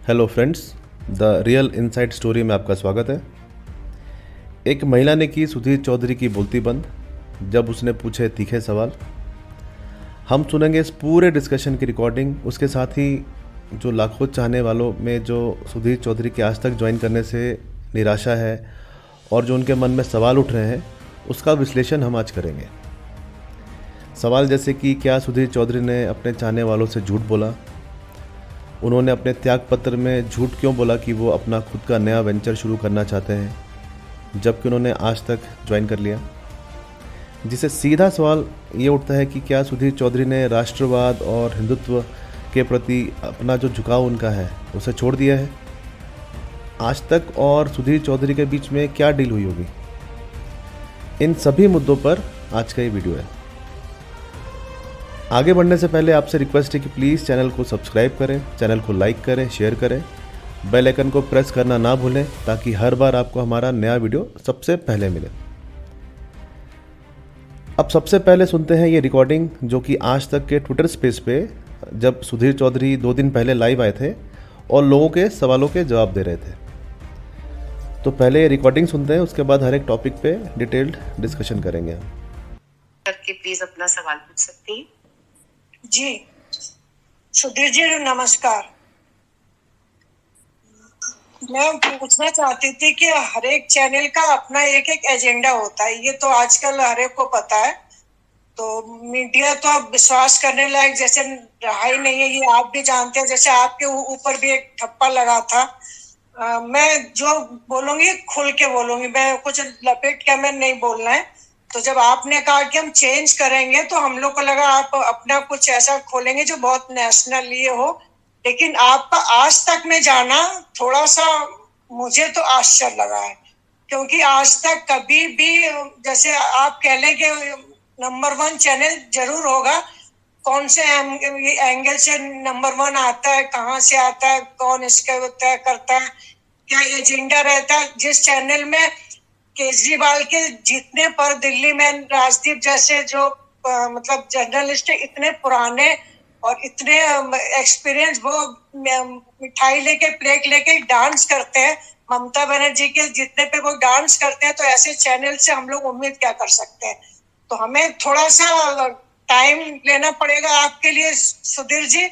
Hello friends, the real inside story में आपका स्वागत है। एक महिला ने की सुधीर चौधरी की बोलती बंद जब उसने पूछे तीखे सवाल। हम सुनेंगे इस पूरे डिस्कशन की रिकॉर्डिंग, उसके साथ ही जो लाखों चाहने वालों में जो सुधीर चौधरी के आज तक ज्वाइन करने से निराशा है और जो उनके मन में सवाल उठ रहे हैं, उसका विश्लेषण हम आज करेंगे। सवाल जैसे कि क्या सुधीर चौधरी ने अपने चाहने वालों से झूठ बोला, उन्होंने अपने त्याग पत्र में झूठ क्यों बोला कि वो अपना खुद का नया वेंचर शुरू करना चाहते हैं जबकि उन्होंने आज तक ज्वाइन कर लिया। जिससे सीधा सवाल ये उठता है कि क्या सुधीर चौधरी ने राष्ट्रवाद और हिंदुत्व के प्रति अपना जो झुकाव उनका है उसे छोड़ दिया है। आज तक और सुधीर चौधरी के बीच में क्या डील हुई होगी, इन सभी मुद्दों पर आज का ये वीडियो है। आगे बढ़ने से पहले आपसे रिक्वेस्ट है कि प्लीज़ चैनल को सब्सक्राइब करें, चैनल को लाइक करें, शेयर करें, बेल आइकन को प्रेस करना ना भूलें ताकि हर बार आपको हमारा नया वीडियो सबसे पहले मिले। अब सबसे पहले सुनते हैं ये रिकॉर्डिंग जो कि आज तक के ट्विटर स्पेस पे जब सुधीर चौधरी 2 दिन पहले लाइव आए थे और लोगों के सवालों के जवाब दे रहे थे। तो पहले ये रिकॉर्डिंग सुनते हैं, उसके बाद हर एक टॉपिक पे डिटेल्ड डिस्कशन करेंगे हम। प्लीज अपना सवाल पूछ सकती हैं। जी सुधीर जी नमस्कार। मैं पूछना चाहती थी कि हर एक चैनल का अपना एक एक एजेंडा होता है, ये तो आजकल हर एक को पता है। तो मीडिया तो अब विश्वास करने लायक जैसे रहा ही नहीं है, ये आप भी जानते हैं। जैसे आपके ऊपर भी एक ठप्पा लगा था। मैं जो बोलूंगी खुल के बोलूंगी, मैं कुछ लपेट के मैं नहीं बोलना है। तो जब आपने कहा कि हम चेंज करेंगे तो हम लोग को लगा आप अपना कुछ ऐसा खोलेंगे जो बहुत नेशनल ये हो, लेकिन आपका आज तक में जाना थोड़ा सा मुझे तो आश्चर्य लगा है। क्योंकि आज तक कभी भी जैसे आप कह लें कि नंबर 1 चैनल जरूर होगा, कौन से एंगल से नंबर 1 आता है, कहाँ से आता है, कौन इसका तय करता है, क्या एजेंडा रहता है। जिस चैनल में केजरीवाल के जीतने पर दिल्ली में राजदीप जैसे जो मतलब जर्नलिस्ट इतने पुराने और इतने एक्सपीरियंस, वो मिठाई लेके प्लेट लेके डांस करते हैं, ममता बनर्जी के जीतने पे वो डांस करते हैं, तो ऐसे चैनल से हम लोग उम्मीद क्या कर सकते हैं। तो हमें थोड़ा सा टाइम लेना पड़ेगा आपके लिए सुधीर जी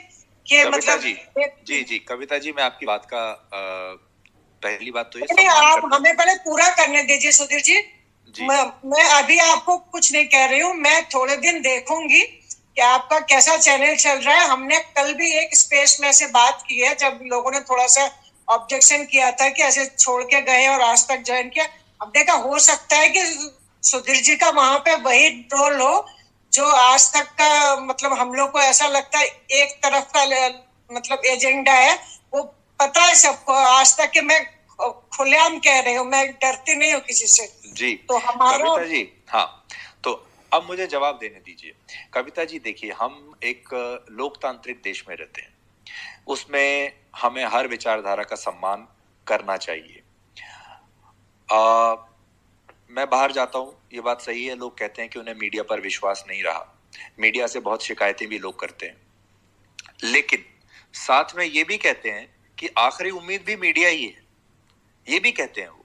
कि मतलब जी कविता जी, मैं आपकी बात का पहली बात तो ये आप हमें पहले पूरा करने दीजिए सुधीर जी। मैं अभी आपको कुछ नहीं कह रही हूँ, मैं थोड़े दिन देखूंगी कि आपका कैसा चैनल चल रहा है। हमने कल भी एक स्पेस में से बात की है जब लोगों ने थोड़ा सा ऑब्जेक्शन किया था कि ऐसे छोड़ के गए और आज तक ज्वाइन किया। अब देखा, हो सकता है कि सुधीर जी का वहां पे वही रोल हो जो आज तक का, मतलब हम लोग को ऐसा लगता है एक तरफ का मतलब एजेंडा है, वो पता है सबको। आज तक के मैं खुलेआम कह रही हूँ, मैं डरती नहीं हूँ किसी से जी। तो हमारा कविता जी, हाँ, तो अब मुझे जवाब देने दीजिए। कविता जी देखिए, हम एक लोकतांत्रिक देश में रहते हैं, उसमें हमें हर विचारधारा का सम्मान करना चाहिए। मैं बाहर जाता हूँ, ये बात सही है, लोग कहते हैं कि उन्हें मीडिया पर विश्वास नहीं रहा, मीडिया से बहुत शिकायतें भी लोग करते हैं, लेकिन साथ में ये भी कहते हैं कि आखिरी उम्मीद भी मीडिया ही है, ये भी कहते हैं वो।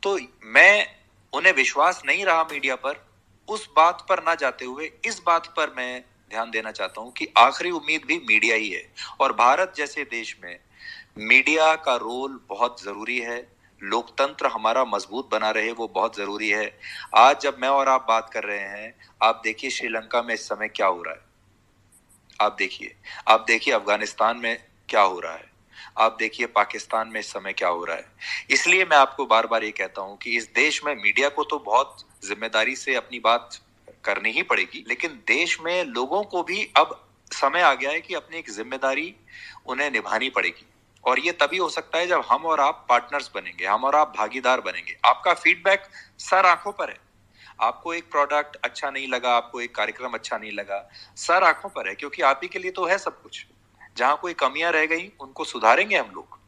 तो मैं उन्हें विश्वास नहीं रहा मीडिया पर, उस बात पर ना जाते हुए इस बात पर मैं ध्यान देना चाहता हूं कि आखिरी उम्मीद भी मीडिया ही है। और भारत जैसे देश में मीडिया का रोल बहुत जरूरी है, लोकतंत्र हमारा मजबूत बना रहे वो बहुत जरूरी है। आज जब मैं और आप बात कर रहे हैं, आप देखिए श्रीलंका में इस समय क्या हो रहा है, आप देखिए अफगानिस्तान में क्या हो रहा है, आप देखिए पाकिस्तान में इस समय क्या हो रहा है। इसलिए मैं आपको बार बार ये कहता हूं कि इस देश में मीडिया को तो बहुत जिम्मेदारी से अपनी बात करनी ही पड़ेगी, लेकिन देश में लोगों को भी अब समय आ गया है कि अपनी एक जिम्मेदारी उन्हें निभानी पड़ेगी। और ये तभी हो सकता है जब हम और आप पार्टनर्स बनेंगे, हम और आप भागीदार बनेंगे। आपका फीडबैक सर आंखों पर है, आपको एक प्रोडक्ट अच्छा नहीं लगा, आपको एक कार्यक्रम अच्छा नहीं लगा, सर आंखों पर है, क्योंकि आप ही के लिए तो है सब कुछ। जहां कोई कमियां रह गई उनको सुधारेंगे हम लोग,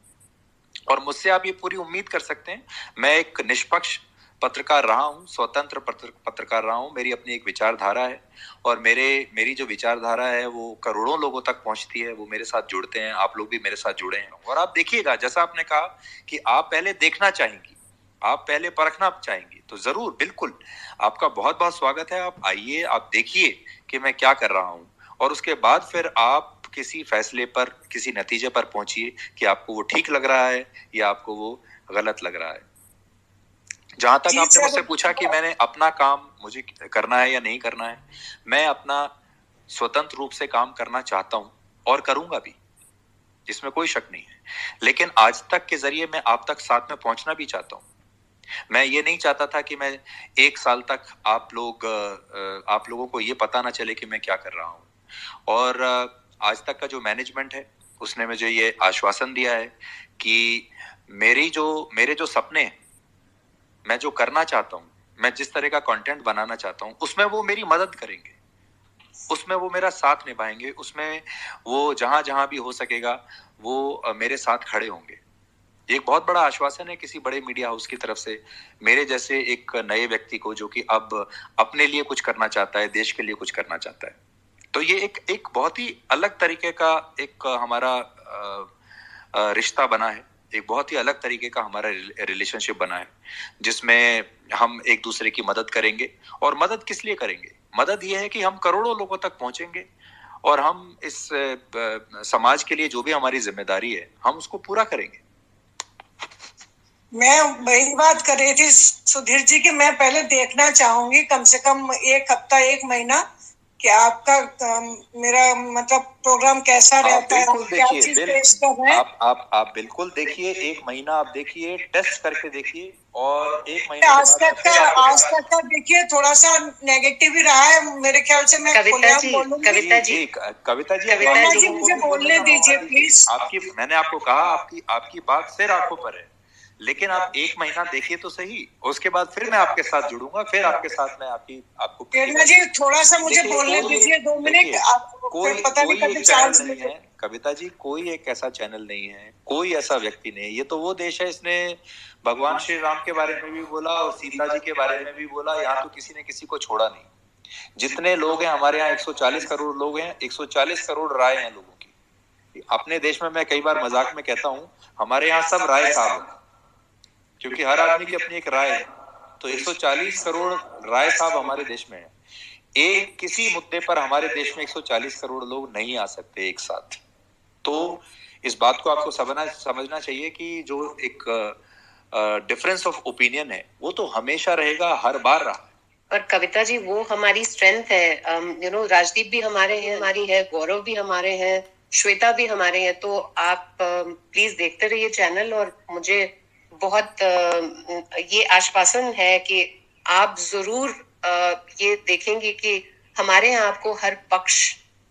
और मुझसे आप ये पूरी उम्मीद कर सकते हैं। मैं एक निष्पक्ष पत्रकार रहा हूँ, स्वतंत्र पत्रकार रहा हूँ। मेरी अपनी एक विचारधारा है और मेरी जो विचारधारा है वो करोड़ों लोगों तक पहुंचती है। वो मेरे साथ जुड़ते हैं, आप लोग भी मेरे साथ जुड़े हैं। और आप देखिएगा, जैसा आपने कहा कि आप पहले देखना चाहेंगी, आप पहले परखना चाहेंगी, तो जरूर, बिल्कुल, आपका बहुत बहुत स्वागत है। आप आइए, आप देखिए कि मैं क्या कर रहा हूँ, और उसके बाद फिर आप किसी फैसले पर, किसी नतीजे पर पहुंचिए कि आपको वो ठीक लग रहा है या आपको वो गलत लग रहा है। जहां तक आपने मुझसे पूछा कि मैंने अपना काम मुझे करना है या नहीं करना है, मैं अपना स्वतंत्र रूप से काम करना चाहता हूं और करूंगा भी, इसमें कोई शक नहीं है। लेकिन आज तक के जरिए मैं आप तक साथ में पहुंचना भी चाहता हूं। मैं ये नहीं चाहता था कि मैं 1 साल तक आप लोगों को ये पता ना चले कि मैं क्या कर रहा हूं। और आज तक का जो मैनेजमेंट है उसने मुझे ये आश्वासन दिया है कि मेरे जो सपने हैं, मैं जो करना चाहता हूँ, मैं जिस तरह का कंटेंट बनाना चाहता हूँ, उसमें वो मेरी मदद करेंगे, उसमें वो मेरा साथ निभाएंगे, उसमें वो जहां जहां भी हो सकेगा वो मेरे साथ खड़े होंगे। एक बहुत बड़ा आश्वासन है किसी बड़े मीडिया हाउस की तरफ से मेरे जैसे एक नए व्यक्ति को, जो कि अब अपने लिए कुछ करना चाहता है, देश के लिए कुछ करना चाहता है। तो ये एक बहुत ही अलग तरीके का एक हमारा रिश्ता बना है, एक बहुत ही अलग तरीके का हमारा रिलेशनशिप बना है, जिसमें हम एक दूसरे की मदद करेंगे। और मदद किस लिए करेंगे? मदद ये है कि हम करोड़ों लोगों तक पहुंचेंगे और हम इस समाज के लिए जो भी हमारी जिम्मेदारी है, हम उसको पूरा करेंगे। मैं वही बात कर रही थी सुधीर जी कि मैं पहले देखना चाहूंगी कम से कम 1 हफ्ता 1 महीना कि आपका मेरा मतलब प्रोग्राम कैसा रहता है, क्या चीज पेश कर रहे हैं। आप बिल्कुल देखिए, 1 महीना आप देखिए, टेस्ट करके देखिए, और 1 महीना आज तक का देखिए थोड़ा सा नेगेटिव ही रहा है मेरे ख्याल से। मैं कविता जी मुझे बोलने दीजिए प्लीज। मैंने आपको कहा आपकी बात सिर आंखों पर है, लेकिन आप 1 महीना देखिए तो सही, उसके बाद फिर मैं आपके साथ जुड़ूंगा, फिर आपके साथ मैं आपको प्रेरणा जी थोड़ा सा मुझे बोलने दीजिए 2 मिनट। कोई पता नहीं कभी चांस नहीं है कविता जी, कोई एक ऐसा चैनल नहीं है, कोई ऐसा व्यक्ति नहीं। ये तो वो देश है, इसने भगवान श्री राम के बारे में भी बोला और सीता जी के बारे में भी बोला। यहाँ तो किसी ने किसी को छोड़ा नहीं। जितने लोग हैं हमारे यहाँ, 140 करोड़ लोग हैं, 140 करोड़ राय हैं लोगों की। अपने देश में मैं कई बार मजाक में कहता हूँ, हमारे यहाँ सब राय साहब हैं, क्योंकि हर आदमी की अपनी एक राय है। तो 140 करोड़ राय साहब हमारे देश में है। एक किसी मुद्दे पर हमारे देश में 140 करोड़ लोग नहीं आ सकते एक साथ। तो इस बात को आपको समझना चाहिए कि जो एक डिफरेंस ऑफ ओपिनियन है वो तो हमेशा रहेगा, हर बार रहा। और कविता जी वो हमारी स्ट्रेंथ है। राजदीप भी हमारे हैं, हमारी है, गौरव भी हमारे हैं, श्वेता भी हमारे हैं। तो आप प्लीज देखते रहिए चैनल, और मुझे बहुत ये आश्वासन है कि आप जरूर ये देखेंगे कि हमारे यहाँ आपको हर पक्ष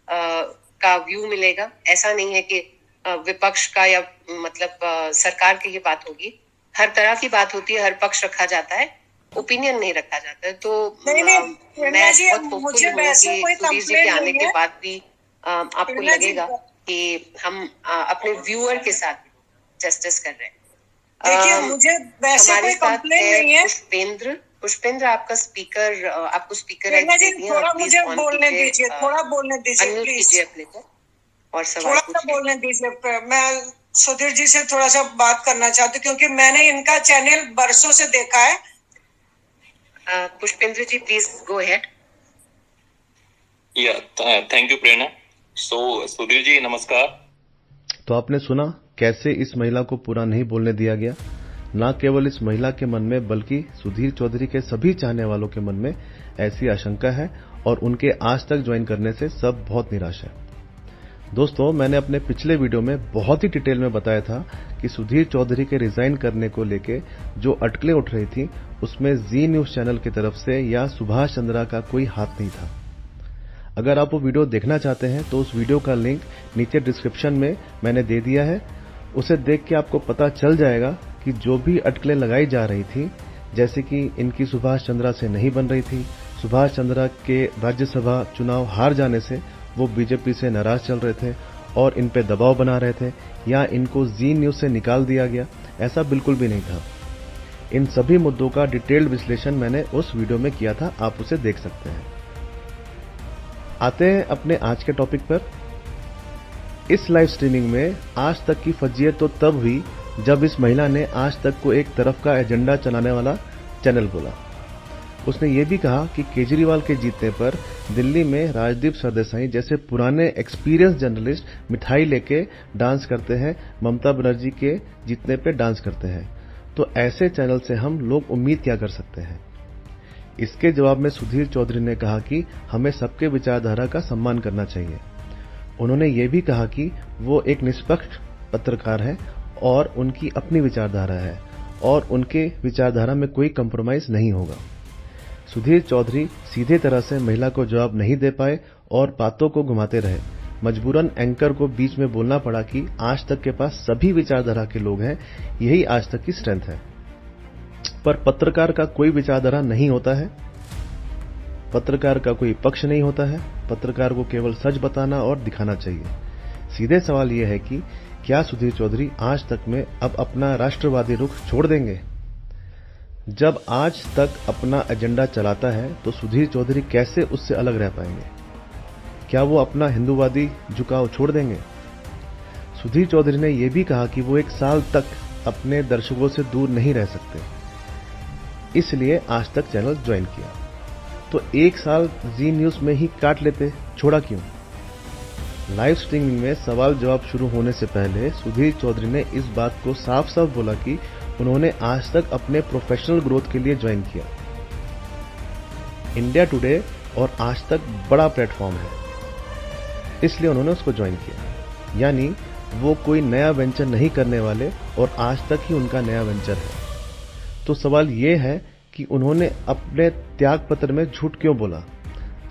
का व्यू मिलेगा। ऐसा नहीं है कि विपक्ष का या मतलब सरकार की ही बात होगी। हर तरह की बात होती है, हर पक्ष रखा जाता है, ओपिनियन नहीं रखा जाता है। तो मैं बहुत होपफुल हूँ कि सुधीर जी के आने के बाद भी आपको लगेगा कि हम अपने व्यूअर के साथ जस्टिस कर रहे हैं। देखिए मुझे वैसे कोई कंप्लेन नहीं है। पुष्पेंद्र आपका स्पीकर, आपको स्पीकर थोड़ा मुझे बोलने दीजिए, थोड़ा बोलने दीजिए प्लीज, अपने को और सवाल थोड़ा सा बोलने दीजिए। मैं सुधीर जी से थोड़ा सा बात करना चाहती हूँ क्योंकि मैंने इनका चैनल बरसों से देखा है। Pushpendra ji please go ahead. Thank you Prerna. So Sudhir ji नमस्कार। तो आपने सुना कैसे इस महिला को पूरा नहीं बोलने दिया गया। न केवल इस महिला के मन में बल्कि सुधीर चौधरी के सभी चाहने वालों के मन में ऐसी आशंका है और उनके आज तक ज्वाइन करने से सब बहुत निराश है। दोस्तों, मैंने अपने पिछले वीडियो में बहुत ही डिटेल में बताया था कि सुधीर चौधरी के रिजाइन करने को लेके जो अटकलें उठ रही थी उसमें जी न्यूज चैनल की तरफ से या सुभाष चंद्रा का कोई हाथ नहीं था। अगर आप वो वीडियो देखना चाहते हैं तो उस वीडियो का लिंक नीचे डिस्क्रिप्शन में मैंने दे दिया है। उसे देख के आपको पता चल जाएगा कि जो भी अटकलें लगाई जा रही थी, जैसे कि इनकी सुभाष चंद्रा से नहीं बन रही थी, सुभाष चंद्रा के राज्यसभा चुनाव हार जाने से वो बीजेपी से नाराज चल रहे थे और इन पे दबाव बना रहे थे, या इनको जी न्यूज से निकाल दिया गया, ऐसा बिल्कुल भी नहीं था। इन सभी मुद्दों का डिटेल्ड विश्लेषण मैंने उस वीडियो में किया था, आप उसे देख सकते हैं। आते हैं अपने आज के टॉपिक पर। इस लाइव स्ट्रीमिंग में आज तक की फजीयत तो तब हुई जब इस महिला ने आज तक को एक तरफ का एजेंडा चलाने वाला चैनल बोला। उसने ये भी कहा कि केजरीवाल के जीतने पर दिल्ली में राजदीप सरदेसाई जैसे पुराने एक्सपीरियंस जर्नलिस्ट मिठाई लेके डांस करते हैं, ममता बनर्जी के जीतने पे डांस करते हैं। तो ऐसे चैनल से हम लोग उम्मीद क्या कर सकते हैं। इसके जवाब में सुधीर चौधरी ने कहा कि हमें सबके विचारधारा का सम्मान करना चाहिए। उन्होंने ये भी कहा कि वो एक निष्पक्ष पत्रकार है और उनकी अपनी विचारधारा है और उनके विचारधारा में कोई कंप्रोमाइज नहीं होगा। सुधीर चौधरी सीधे तरह से महिला को जवाब नहीं दे पाए और बातों को घुमाते रहे। मजबूरन एंकर को बीच में बोलना पड़ा कि आज तक के पास सभी विचारधारा के लोग हैं, यही आज तक की स्ट्रेंथ है। पर पत्रकार का कोई विचारधारा नहीं होता है, पत्रकार का कोई पक्ष नहीं होता है। पत्रकार को केवल सच बताना और दिखाना चाहिए। सीधे सवाल यह है कि क्या सुधीर चौधरी आज तक में अब अपना राष्ट्रवादी रुख छोड़ देंगे? जब आज तक अपना एजेंडा चलाता है तो सुधीर चौधरी कैसे उससे अलग रह पाएंगे? क्या वो अपना हिंदूवादी झुकाव छोड़ देंगे? सुधीर चौधरी ने यह भी कहा कि वो 1 साल तक अपने दर्शकों से दूर नहीं रह सकते, इसलिए आज तक चैनल ज्वाइन किया। तो 1 साल जी न्यूज में ही काट लेते, छोड़ा क्यों? लाइव स्ट्रीमिंग में सवाल जवाब शुरू होने से पहले सुधीर चौधरी ने इस बात को साफ साफ बोला कि उन्होंने आज तक अपने प्रोफेशनल ग्रोथ के लिए ज्वाइन किया। इंडिया टुडे और आज तक बड़ा प्लेटफॉर्म है, इसलिए उन्होंने उसको ज्वाइन किया। यानी वो कोई नया वेंचर नहीं करने वाले और आज तक ही उनका नया वेंचर है। तो सवाल ये है कि उन्होंने अपने त्याग पत्र में झूठ क्यों बोला,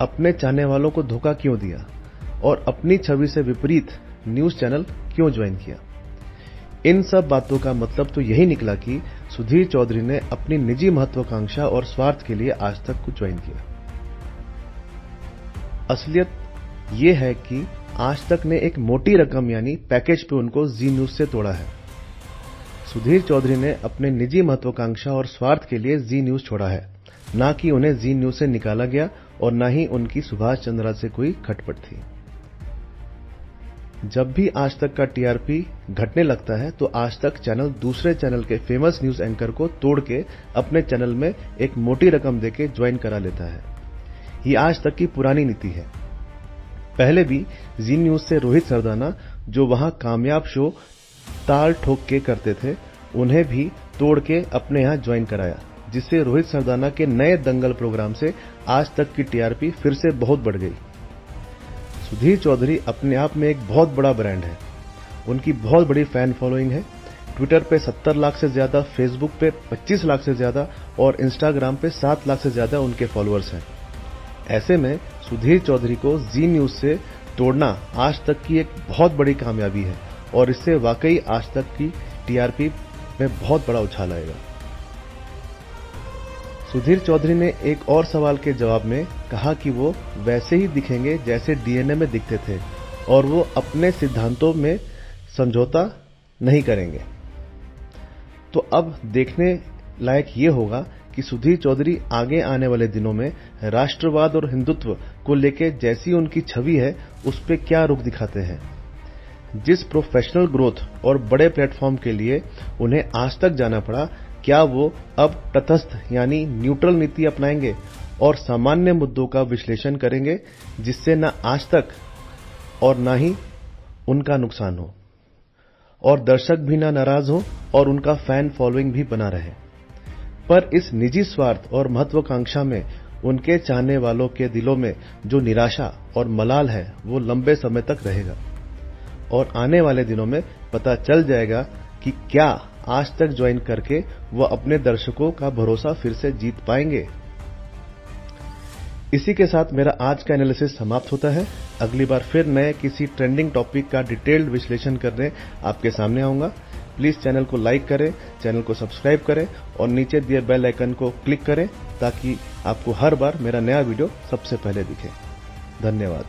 अपने चाहने वालों को धोखा क्यों दिया और अपनी छवि से विपरीत न्यूज चैनल क्यों ज्वाइन किया। इन सब बातों का मतलब तो यही निकला कि सुधीर चौधरी ने अपनी निजी महत्वाकांक्षा और स्वार्थ के लिए आज तक को ज्वाइन किया। असलियत यह है कि आज तक ने एक मोटी रकम यानी पैकेज पे उनको जी न्यूज से तोड़ा है। सुधीर चौधरी ने अपने निजी महत्वाकांक्षा और स्वार्थ के लिए जी न्यूज छोड़ा है, ना कि उन्हें जी न्यूज से निकाला गया और ना ही उनकी सुभाष चंद्रा से कोई खटपट थी। जब भी आज तक का टीआरपी घटने लगता है तो आज तक चैनल दूसरे चैनल के फेमस न्यूज एंकर को तोड़ के अपने चैनल में एक मोटी रकम देके ज्वाइन करा लेता है। ये आज तक की पुरानी नीति है। पहले भी जी न्यूज से रोहित सरदाना, जो वहां कामयाब शो ताल ठोक के करते थे, उन्हें भी तोड़ के अपने यहां ज्वाइन कराया, जिससे रोहित सरदाना के नए दंगल प्रोग्राम से आज तक की टीआरपी फिर से बहुत बढ़ गई। सुधीर चौधरी अपने आप में एक बहुत बड़ा ब्रांड है। उनकी बहुत बड़ी फैन फॉलोइंग है। ट्विटर पे 70 लाख से ज्यादा, फेसबुक पे 25 लाख से ज्यादा और इंस्टाग्राम पे 7 लाख से ज्यादा उनके फॉलोअर्स हैं। ऐसे में सुधीर चौधरी को जी न्यूज से तोड़ना आज तक की एक बहुत बड़ी कामयाबी है और इससे वाकई आज तक की टीआरपी में बहुत बड़ा उछाल आएगा। सुधीर चौधरी ने एक और सवाल के जवाब में कहा कि वो वैसे ही दिखेंगे जैसे डीएनए में दिखते थे और वो अपने सिद्धांतों में समझौता नहीं करेंगे। तो अब देखने लायक ये होगा कि सुधीर चौधरी आगे आने वाले दिनों में राष्ट्रवाद और हिंदुत्व को लेकर जैसी उनकी छवि है उस पर क्या रुख दिखाते हैं। जिस प्रोफेशनल ग्रोथ और बड़े प्लेटफॉर्म के लिए उन्हें आज तक जाना पड़ा, क्या वो अब तटस्थ यानी न्यूट्रल नीति अपनाएंगे और सामान्य मुद्दों का विश्लेषण करेंगे, जिससे न आज तक और न ही उनका नुकसान हो और दर्शक भी ना नाराज हो और उनका फैन फॉलोइंग भी बना रहे। पर इस निजी स्वार्थ और महत्वाकांक्षा में उनके चाहने वालों के दिलों में जो निराशा और मलाल है वो लंबे समय तक रहेगा और आने वाले दिनों में पता चल जाएगा कि क्या आज तक ज्वाइन करके वो अपने दर्शकों का भरोसा फिर से जीत पाएंगे। इसी के साथ मेरा आज का एनालिसिस समाप्त होता है। अगली बार फिर नए किसी ट्रेंडिंग टॉपिक का डिटेल्ड विश्लेषण करने आपके सामने आऊंगा। प्लीज चैनल को लाइक करें, चैनल को सब्सक्राइब करें और नीचे दिए बेल आइकन को क्लिक करें ताकि आपको हर बार मेरा नया वीडियो सबसे पहले दिखे। धन्यवाद।